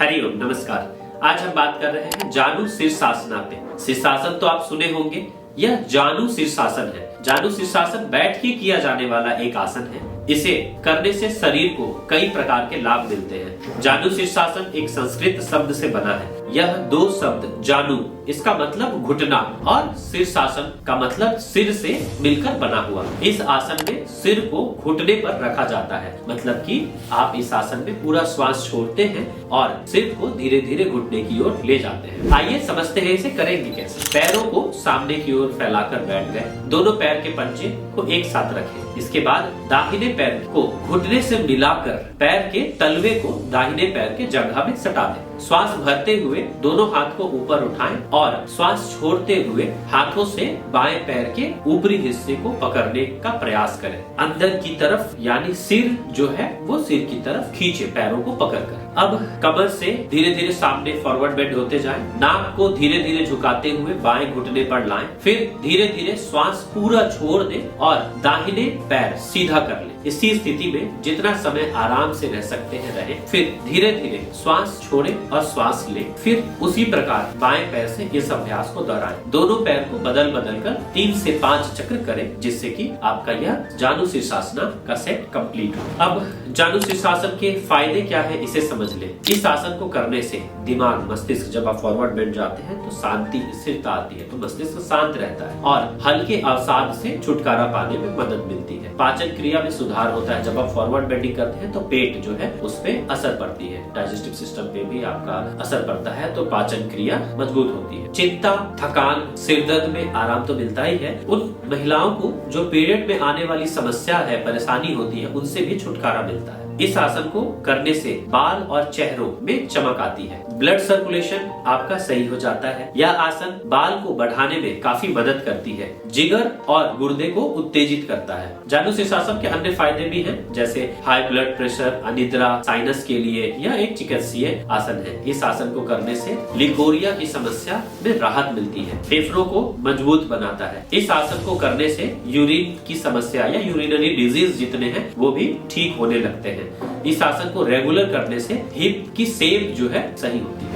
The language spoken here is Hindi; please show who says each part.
Speaker 1: हरिओम, नमस्कार। आज हम बात कर रहे हैं जानु शीर्षासना पे। शीर्षासन तो आप सुने होंगे, यह जानु शीर्षासन है। जानु शीर्षासन बैठ के किया जाने वाला एक आसन है। इसे करने से शरीर को कई प्रकार के लाभ मिलते हैं। जानु शीर्षासन एक संस्कृत शब्द से बना है। यह दो शब्द जानु इसका मतलब घुटना और शीर्षासन का मतलब सिर से मिलकर बना हुआ। इस आसन में सिर को घुटने पर रखा जाता है, मतलब कि आप इस आसन में पूरा श्वास छोड़ते हैं और सिर को धीरे धीरे घुटने की ओर ले जाते हैं। आइए समझते हैं इसे करेंगे कैसे। पैरों को सामने की ओर फैलाकर बैठ गए। दोनों पैर के पंजे को एक साथ रखें। इसके बाद दाहिने पैर को घुटने से मिलाकर पैर के तलवे को दाहिने पैर के जगह में सटा दें। श्वास भरते हुए दोनों हाथ को ऊपर उठाएं और श्वास छोड़ते हुए हाथों से बाएं पैर के ऊपरी हिस्से को पकड़ने का प्रयास करें। अंदर की तरफ यानी सिर जो है वो सिर की तरफ खींचे पैरों को पकड़कर। अब कमर से धीरे धीरे सामने फॉरवर्ड बेंड होते जाएं। नाक को धीरे धीरे झुकाते हुए बाएं घुटने पर लाएं। फिर धीरे धीरे श्वास पूरा छोड़ दें और दाहिने पैर सीधा कर लें। इसी स्थिति में जितना समय आराम से रह सकते हैं रहें। फिर धीरे धीरे श्वास छोड़ें और श्वास लें। फिर उसी प्रकार बाएं पैर से इस अभ्यास को दोहराएं। दोनों पैर को बदल बदल कर 3 से 5 चक्र करें, जिससे कि आपका यह जानु शीर्षासना का सेट कंप्लीट हो। अब जानु शीर्षासन के फायदे क्या है इसे समझ लें। इस आसन को करने से दिमाग, मस्तिष्क, जब आप फॉरवर्ड बेंड जाते हैं तो शांति, स्थिरता आती है, तो मस्तिष्क शांत रहता है और हल्के अवसाद से छुटकारा पाने में मदद मिलती है। पाचन क्रिया में सुधार होता है। जब आप फॉरवर्ड बेंडिंग करते हैं तो पेट जो है उस पे असर पड़ती है, डाइजेस्टिव सिस्टम पे भी आपका असर पड़ता है, तो पाचन क्रिया मजबूत होती है। चिंता, थकान, सिरदर्द में आराम तो मिलता ही है। उन महिलाओं को जो पीरियड में आने वाली समस्या है, परेशानी होती है, उनसे भी छुटकारा मिलता है। इस आसन को करने से बाल और चेहरों में चमक आती है। ब्लड सर्कुलेशन आपका सही हो जाता है। यह आसन बाल को बढ़ाने में काफी मदद करती है। जिगर और गुर्दे को उत्तेजित करता है। जानु शीर्षासन के अन्य फायदे भी हैं, जैसे हाई ब्लड प्रेशर, अनिद्रा, साइनस के लिए यह एक चिकित्सीय आसन है। इस आसन को करने से लिकोरिया की समस्या में राहत मिलती है। फेफड़ों को मजबूत बनाता है। इस आसन को करने से यूरिन की समस्या या यूरिनरी डिजीज जितने हैं वो भी ठीक होने लगते हैं। इस आसन को रेगुलर करने से हिप की शेप जो है सही होती है।